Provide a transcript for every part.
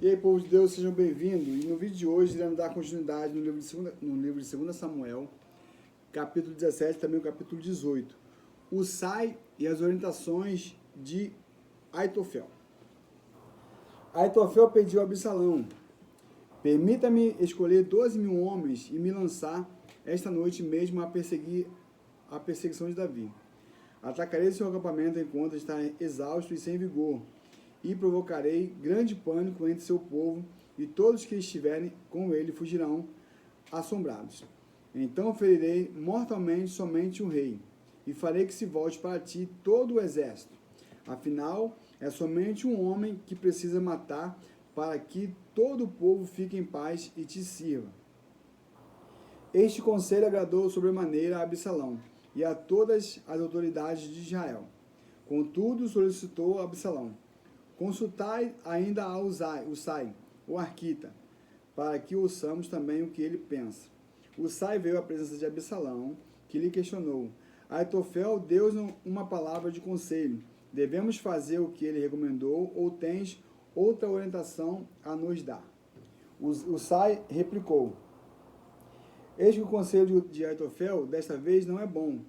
E aí, povo de Deus, sejam bem-vindos. E no vídeo de hoje iremos dar continuidade no livro de 2 Samuel, capítulo 17, também o capítulo 18. Husai e as orientações de Aitofel. Aitofel pediu a Absalão: permita-me escolher 12.000 homens e me lançar esta noite mesmo a perseguição de Davi. Atacarei seu acampamento enquanto está exausto e sem vigor, e provocarei grande pânico entre seu povo, e todos que estiverem com ele fugirão assombrados. Então ferirei mortalmente somente o rei, e farei que se volte para ti todo o exército. Afinal, é somente um homem que precisa matar para que todo o povo fique em paz e te sirva. Este conselho agradou sobremaneira a Absalão e a todas as autoridades de Israel. Contudo, solicitou a Absalão: consultai ainda a Husai, o arquita, para que ouçamos também o que ele pensa. Husai veio à presença de Absalão, que lhe questionou. Aitofel deu-nos uma palavra de conselho. Devemos fazer o que ele recomendou, ou tens outra orientação a nos dar? Husai replicou: eis que o conselho de Aitofel desta vez não é bom.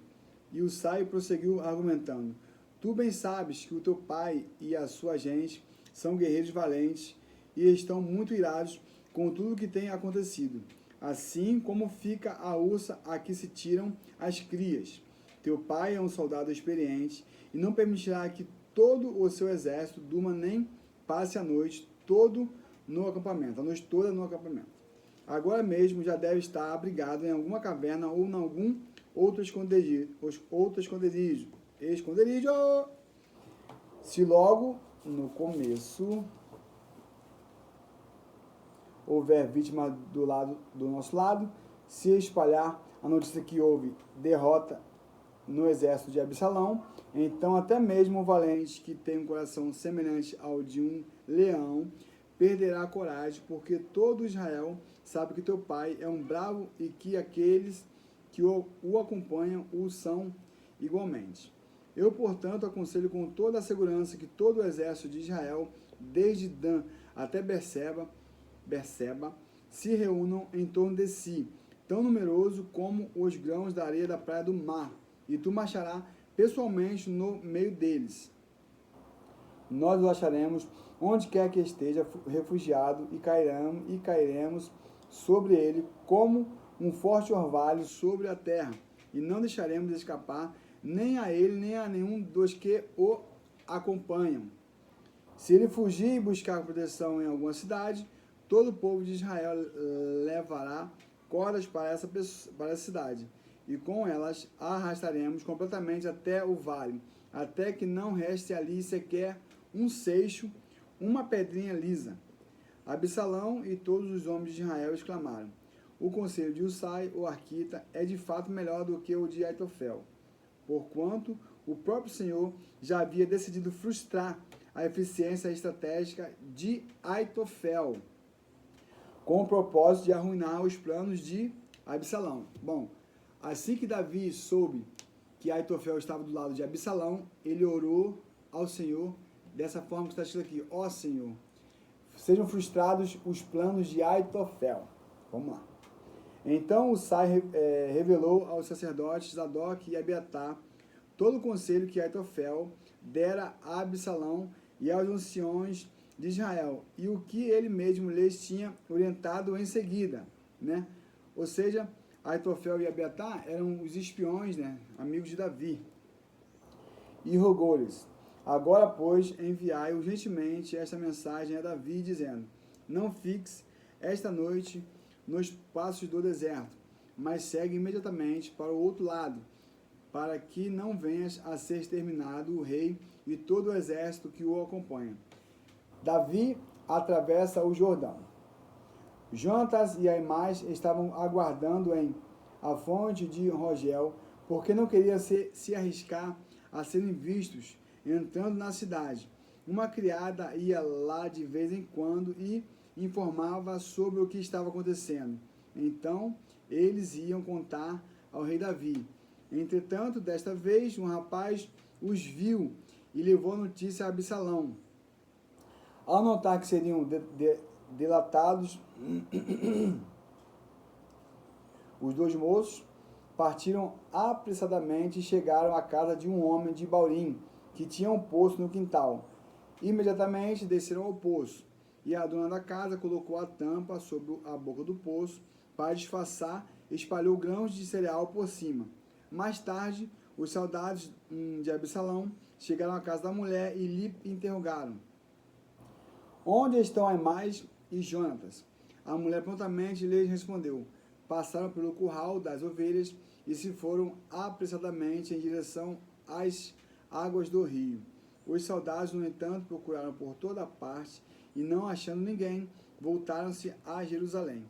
E Husai prosseguiu argumentando: tu bem sabes que o teu pai e a sua gente são guerreiros valentes e estão muito irados com tudo que tem acontecido, assim como fica a ursa a que se tiram as crias. Teu pai é um soldado experiente e não permitirá que todo o seu exército durma nem passe a noite toda no acampamento. Agora mesmo já deve estar abrigado em alguma caverna ou em algum outro esconderijo. Se logo no começo houver vítima do nosso lado, se espalhar a notícia que houve derrota no exército de Absalão, então até mesmo o valente, que tem um coração semelhante ao de um leão, perderá a coragem, porque todo Israel sabe que teu pai é um bravo e que aqueles que o acompanham o são igualmente. Eu, portanto, aconselho com toda a segurança que todo o exército de Israel, desde Dan até Berseba, se reúnam em torno de si, tão numeroso como os grãos da areia da praia do mar, e tu marcharás pessoalmente no meio deles. Nós o acharemos onde quer que esteja refugiado e cairemos sobre ele como um forte orvalho sobre a terra, e não deixaremos escapar nem a ele nem a nenhum dos que o acompanham. Se ele fugir e buscar proteção em alguma cidade, todo o povo de Israel levará cordas para essa cidade, e com elas a arrastaremos completamente até o vale, até que não reste ali sequer um seixo, uma pedrinha lisa. Absalão e todos os homens de Israel exclamaram: o conselho de Husai, o arquita, é de fato melhor do que o de Aitofel, porquanto o próprio Senhor já havia decidido frustrar a eficiência estratégica de Aitofel, com o propósito de arruinar os planos de Absalão. Bom, assim que Davi soube que Aitofel estava do lado de Absalão, ele orou ao Senhor dessa forma que está escrito aqui: ó Senhor, sejam frustrados os planos de Aitofel. Vamos lá. Então Husai revelou aos sacerdotes Zadok e Abiatar todo o conselho que Aitofel dera a Absalão e aos anciões de Israel, e o que ele mesmo lhes tinha orientado em seguida, né? Ou seja, Aitofel e Abiatar eram os espiões, né, amigos de Davi. E rogou-lhes: agora, pois, enviai urgentemente esta mensagem a Davi, dizendo: não fiques esta noite nos passos do deserto, mas segue imediatamente para o outro lado, para que não venhas a ser exterminado o rei e todo o exército que o acompanha. Davi atravessa o Jordão. Jonatas e Aimás estavam aguardando em a fonte de Rogel, porque não queria se arriscar a serem vistos entrando na cidade. Uma criada ia lá de vez em quando e informava sobre o que estava acontecendo. Então, eles iam contar ao rei Davi. Entretanto, desta vez, um rapaz os viu e levou a notícia a Absalão. Ao notar que seriam delatados, os dois moços partiram apressadamente e chegaram à casa de um homem de Baurim, que tinha um poço no quintal. Imediatamente desceram ao poço, e a dona da casa colocou a tampa sobre a boca do poço para disfarçar e espalhou grãos de cereal por cima. Mais tarde, os soldados de Absalão chegaram à casa da mulher e lhe interrogaram: onde estão Aimás e Jonatas? A mulher prontamente lhes respondeu: passaram pelo curral das ovelhas e se foram apressadamente em direção às águas do rio. Os soldados, no entanto, procuraram por toda parte e, não achando ninguém, voltaram-se a Jerusalém.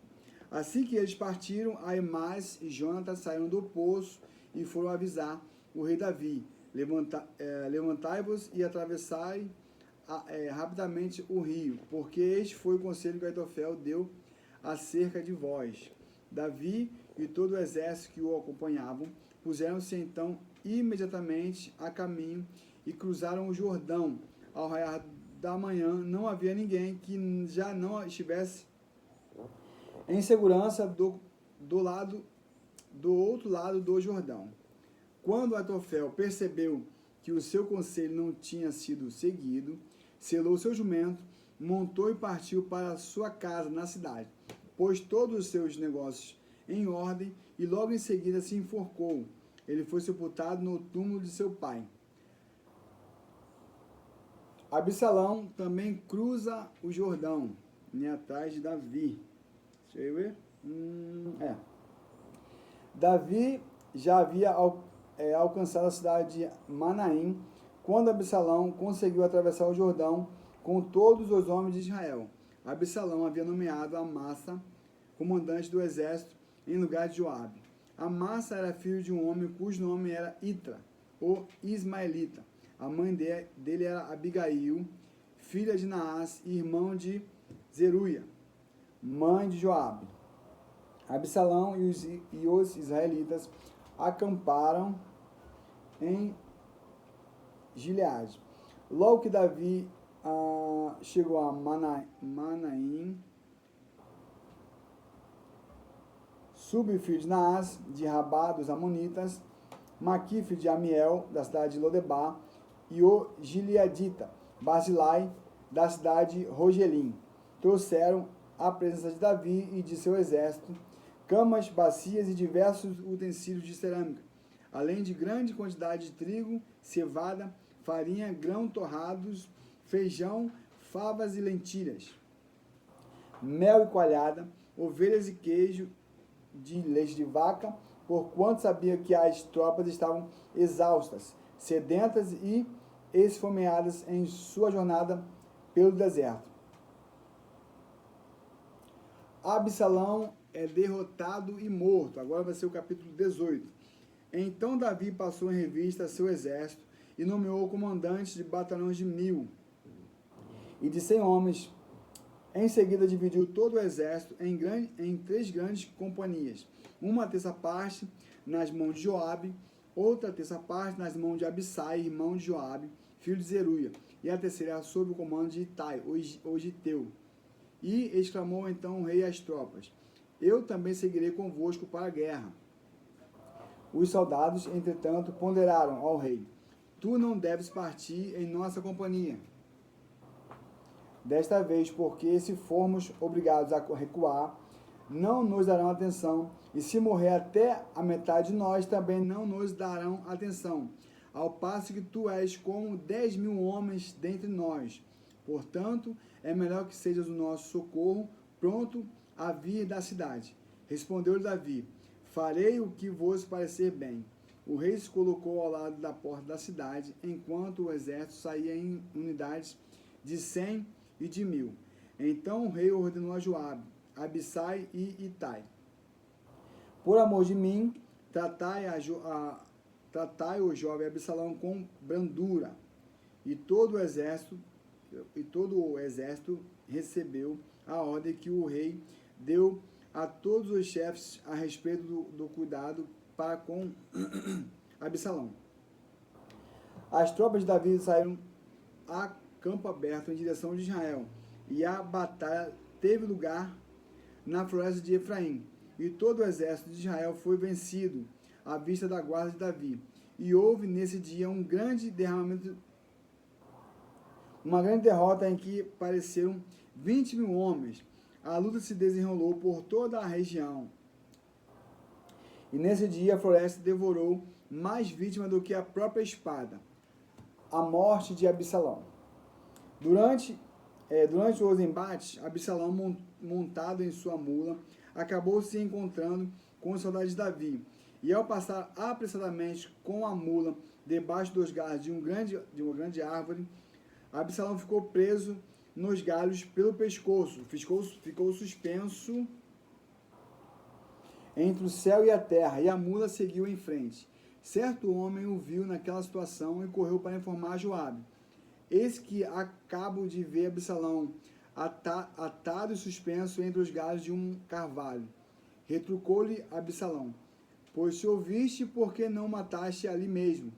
Assim que eles partiram, Aimás e Jonatas saíram do poço e foram avisar o rei Davi: levantai-vos e atravessai rapidamente o rio, porque este foi o conselho que Aitofel deu acerca de vós. Davi e todo o exército que o acompanhavam puseram-se então imediatamente a caminho e cruzaram o Jordão. Ao raiar da manhã não havia ninguém que já não estivesse em segurança do outro lado do Jordão. Quando Aitofel percebeu que o seu conselho não tinha sido seguido, selou seu jumento, montou e partiu para sua casa na cidade, pôs todos os seus negócios em ordem e logo em seguida se enforcou. Ele foi sepultado no túmulo de seu pai. Absalão também cruza o Jordão, atrás de Davi. Deixa eu ver. Davi já havia alcançado a cidade de Manaim quando Absalão conseguiu atravessar o Jordão com todos os homens de Israel. Absalão havia nomeado Amasa comandante do exército em lugar de Joabe. Amasa era filho de um homem cujo nome era Itra, o Ismaelita. A mãe dele era Abigail, filha de Naás e irmão de Zeruia, mãe de Joabe. Absalão e os israelitas acamparam em Gileade. Logo que Davi chegou a Manaim, Subi, filho de Naás, de Rabá dos Amonitas, Maqui, filho de Amiel, da cidade de Lodebar, e o Gileadita, Barzilai, da cidade de Rogelim, trouxeram à presença de Davi e de seu exército camas, bacias e diversos utensílios de cerâmica, além de grande quantidade de trigo, cevada, farinha, grão torrados, feijão, favas e lentilhas, mel e coalhada, ovelhas e queijo de leite de vaca, porquanto sabia que as tropas estavam exaustas, sedentas e esfomeadas em sua jornada pelo deserto. Absalão é derrotado e morto. Agora vai ser o capítulo 18. Então Davi passou em revista seu exército e nomeou comandantes de batalhões de 1000 e de 100 homens. Em seguida dividiu todo o exército em 3 grandes companhias. Uma terça parte nas mãos de Joabe, outra terça parte nas mãos de Abissai, irmão de Joabe, filho de Zeruia, e a terceira sob o comando de Itai, o Giteu. E exclamou então o rei às tropas: eu também seguirei convosco para a guerra. Os soldados, entretanto, ponderaram ao rei: tu não deves partir em nossa companhia. Desta vez, porque se formos obrigados a recuar, não nos darão atenção, e se morrer até a metade de nós, também não nos darão atenção, ao passo que tu és como 10.000 homens dentre nós. Portanto, é melhor que sejas o nosso socorro, pronto a vir da cidade. Respondeu-lhe Davi: farei o que vos parecer bem. O rei se colocou ao lado da porta da cidade, enquanto o exército saía em unidades de 100 e de 1000. Então o rei ordenou a Joabe, Abissai e Itai: por amor de mim, tratai o jovem Absalão com brandura. E todo o exército recebeu a ordem que o rei deu a todos os chefes a respeito do cuidado para com Absalão. As tropas de Davi saíram a campo aberto em direção de Israel, e a batalha teve lugar na floresta de Efraim, e todo o exército de Israel foi vencido à vista da guarda de Davi. E houve nesse dia uma grande derrota em que pareceram 20.000 homens. A luta se desenrolou por toda a região. E nesse dia a floresta devorou mais vítimas do que a própria espada. A morte de Absalão. Durante os embates, Absalão, montado em sua mula, acabou se encontrando com os soldados de Davi. E ao passar apressadamente com a mula debaixo dos galhos de uma grande árvore, Absalão ficou preso nos galhos pelo pescoço, ficou suspenso entre o céu e a terra, e a mula seguiu em frente. Certo homem o viu naquela situação e correu para informar a Joabe. Eis que acabo de ver Absalão atado e suspenso entre os galhos de um carvalho. Retrucou-lhe Absalão: pois se ouviste, por que não mataste ali mesmo?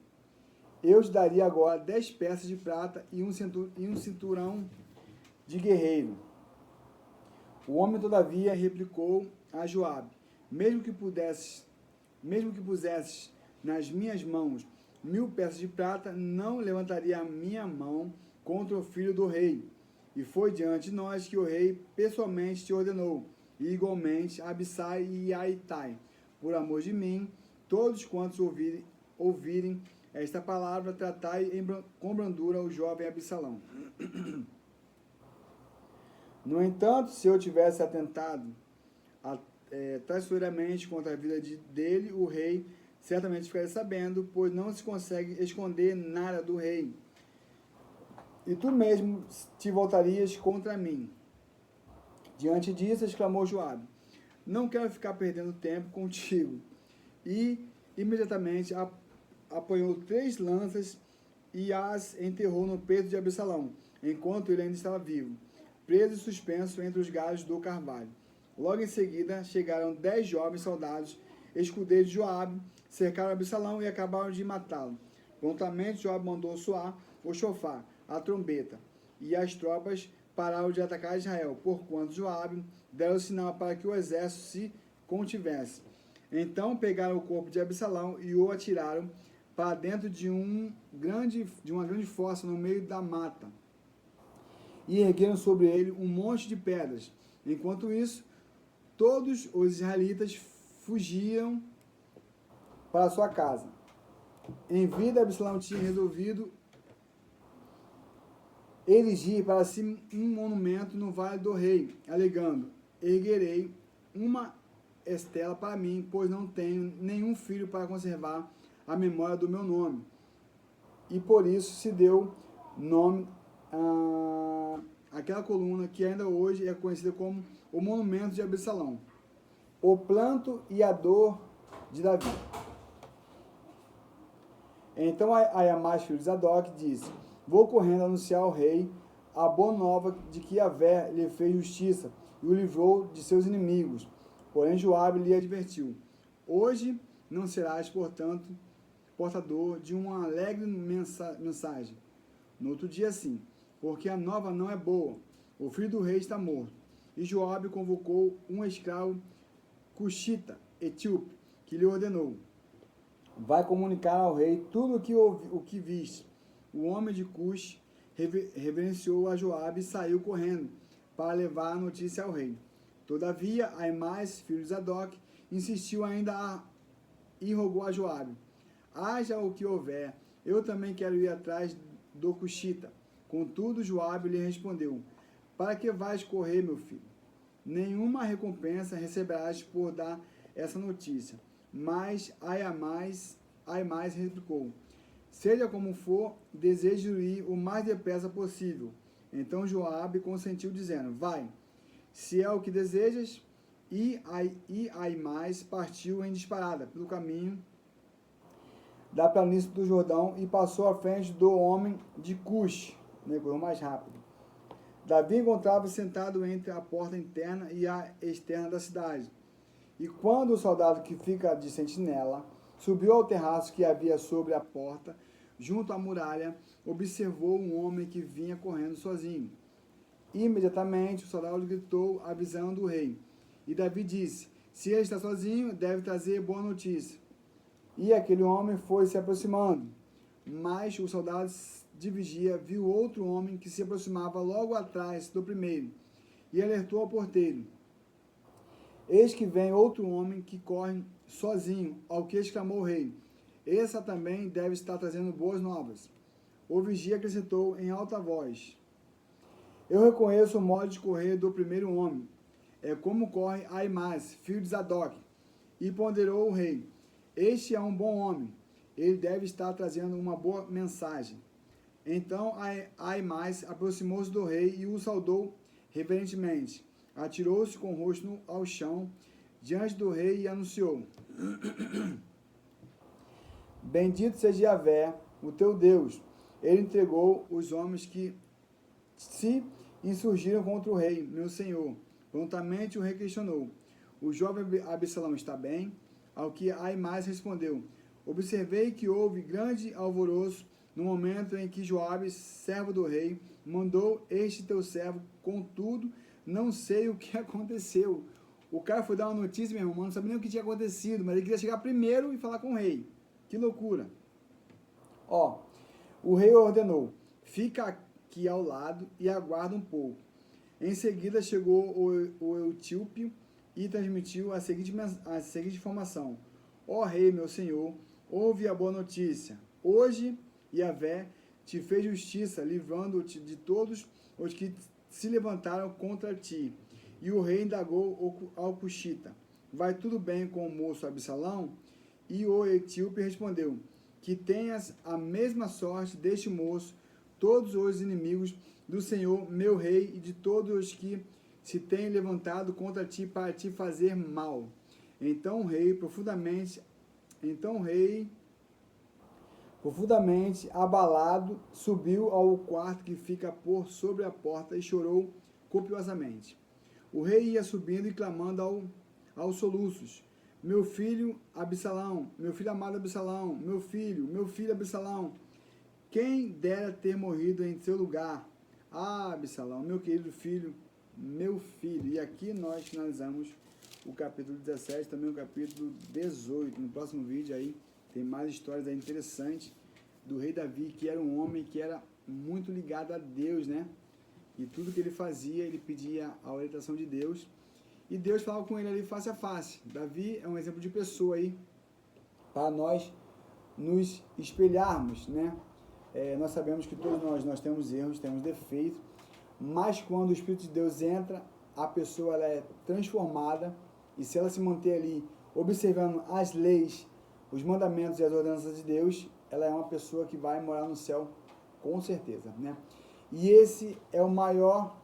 Eu te daria agora 10 peças de prata e um cinturão de guerreiro. O homem, todavia, replicou a Joabe: mesmo que pusesses nas minhas mãos 1000 peças de prata, não levantaria a minha mão contra o filho do rei. E foi diante de nós que o rei pessoalmente te ordenou, e igualmente Abissai e Aitai. Por amor de mim, todos quantos ouvirem esta palavra, tratai com brandura o jovem Absalão. No entanto, se eu tivesse atentado traiçoeiramente contra a vida dele, o rei certamente ficaria sabendo, pois não se consegue esconder nada do rei. E tu mesmo te voltarias contra mim. Diante disso, exclamou Joabe: não quero ficar perdendo tempo contigo. E imediatamente apanhou 3 lanças e as enterrou no peito de Absalão, enquanto ele ainda estava vivo, preso e suspenso entre os galhos do carvalho. Logo em seguida, chegaram 10 jovens soldados, escudeiros de Joabe, cercaram Absalão e acabaram de matá-lo. Prontamente, Joabe mandou soar o chofar, a trombeta, e as tropas pararam de atacar Israel, porquanto Joabe deram sinal para que o exército se contivesse. Então pegaram o corpo de Absalão e o atiraram para dentro de uma grande fossa no meio da mata, e ergueram sobre ele um monte de pedras. Enquanto isso, todos os israelitas fugiam para sua casa. Em vida, Absalão tinha resolvido erigir para si um monumento no Vale do Rei, alegando: erguerei uma estela para mim, pois não tenho nenhum filho para conservar a memória do meu nome. E por isso se deu nome àquela coluna que ainda hoje é conhecida como o monumento de Absalão, o planto e a dor de Davi. Então Aiamás, filho de Zadok, disse: vou correndo anunciar ao rei a boa nova de que Yahvé lhe fez justiça e o livrou de seus inimigos. Porém Joabe lhe advertiu: hoje não serás, portanto, portador de uma alegre mensagem. No outro dia, sim, porque a nova não é boa. O filho do rei está morto. E Joabe convocou um escravo cuxita, etíope, que lhe ordenou: vai comunicar ao rei tudo o que viste. O homem de Cush reverenciou a Joabe e saiu correndo para levar a notícia ao rei. Todavia, Aiamás, filho de Zadok, insistiu ainda e rogou a Joabe: haja o que houver, eu também quero ir atrás do cuxita. Contudo, Joabe lhe respondeu: para que vais correr, meu filho? Nenhuma recompensa receberás por dar essa notícia. Mas Aiamás replicou: seja como for, desejo ir o mais depressa possível. Então Joabe consentiu, dizendo: vai, se é o que desejas. E Aiamás partiu em disparada pelo caminho da planície do Jordão e passou à frente do homem de Cush, correu mais rápido. Davi encontrava-se sentado entre a porta interna e a externa da cidade. E quando o soldado que fica de sentinela subiu ao terraço que havia sobre a porta, junto à muralha, observou um homem que vinha correndo sozinho. Imediatamente o soldado gritou, avisando o rei. E Davi disse: se ele está sozinho, deve trazer boa notícia. E aquele homem foi se aproximando. Mas o soldado de vigia viu outro homem que se aproximava logo atrás do primeiro, e alertou ao porteiro: eis que vem outro homem que corre sozinho, ao que exclamou o rei: esse também deve estar trazendo boas novas. O vigia acrescentou em alta voz: eu reconheço o modo de correr do primeiro homem, é como corre Aimás, filho de Zadok. E ponderou o rei: este é um bom homem, ele deve estar trazendo uma boa mensagem. Então Aimás aproximou-se do rei e o saudou reverentemente. Atirou-se com o rosto ao chão diante do rei e anunciou: bendito seja Yahvé, o teu Deus. Ele entregou os homens que se insurgiram contra o rei, meu senhor. Prontamente o rei questionou: o jovem Absalão está bem? Ao que Aimás respondeu: observei que houve grande alvoroço no momento em que Joabe, servo do rei, mandou este teu servo, contudo, não sei o que aconteceu. O cara foi dar uma notícia, meu irmão, não sabia nem o que tinha acontecido, mas ele queria chegar primeiro e falar com o rei. Que loucura. O rei ordenou: fica aqui ao lado e aguarda um pouco. Em seguida chegou o etíope e transmitiu a seguinte informação: ó rei, meu senhor, ouve a boa notícia. Hoje Yahvé te fez justiça, livrando-te de todos os que se levantaram contra ti. E o rei indagou ao cuxita: vai tudo bem com o moço Absalão? E o etíope respondeu: que tenhas a mesma sorte deste moço, todos os inimigos do Senhor, meu rei, e de todos os que se têm levantado contra ti para te fazer mal. Então o rei, profundamente abalado, subiu ao quarto que fica por sobre a porta e chorou copiosamente. O rei ia subindo e clamando aos soluços: meu filho Absalão, meu filho amado Absalão, meu filho Absalão, quem dera ter morrido em seu lugar. Ah, Absalão, meu querido filho, meu filho. E aqui nós finalizamos o capítulo 17, também o capítulo 18. No próximo vídeo aí tem mais histórias aí interessantes do rei Davi, que era um homem que era muito ligado a Deus, né? E tudo que ele fazia, ele pedia a orientação de Deus. E Deus falava com ele ali face a face. Davi é um exemplo de pessoa aí, para nós nos espelharmos, né? Nós sabemos que todos nós temos erros, temos defeitos, mas quando o Espírito de Deus entra, a pessoa ela é transformada, e se ela se manter ali observando as leis, os mandamentos e as ordenanças de Deus, ela é uma pessoa que vai morar no céu com certeza, né? E esse é o maior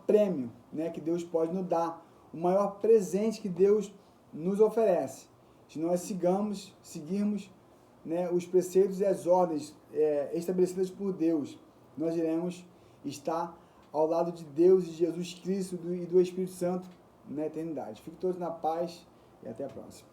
prêmio, né, que Deus pode nos dar, o maior presente que Deus nos oferece. Se nós seguirmos, né, os preceitos e as ordens estabelecidas por Deus, nós iremos estar ao lado de Deus, de Jesus Cristo e do Espírito Santo na eternidade. Fiquem todos na paz e até a próxima.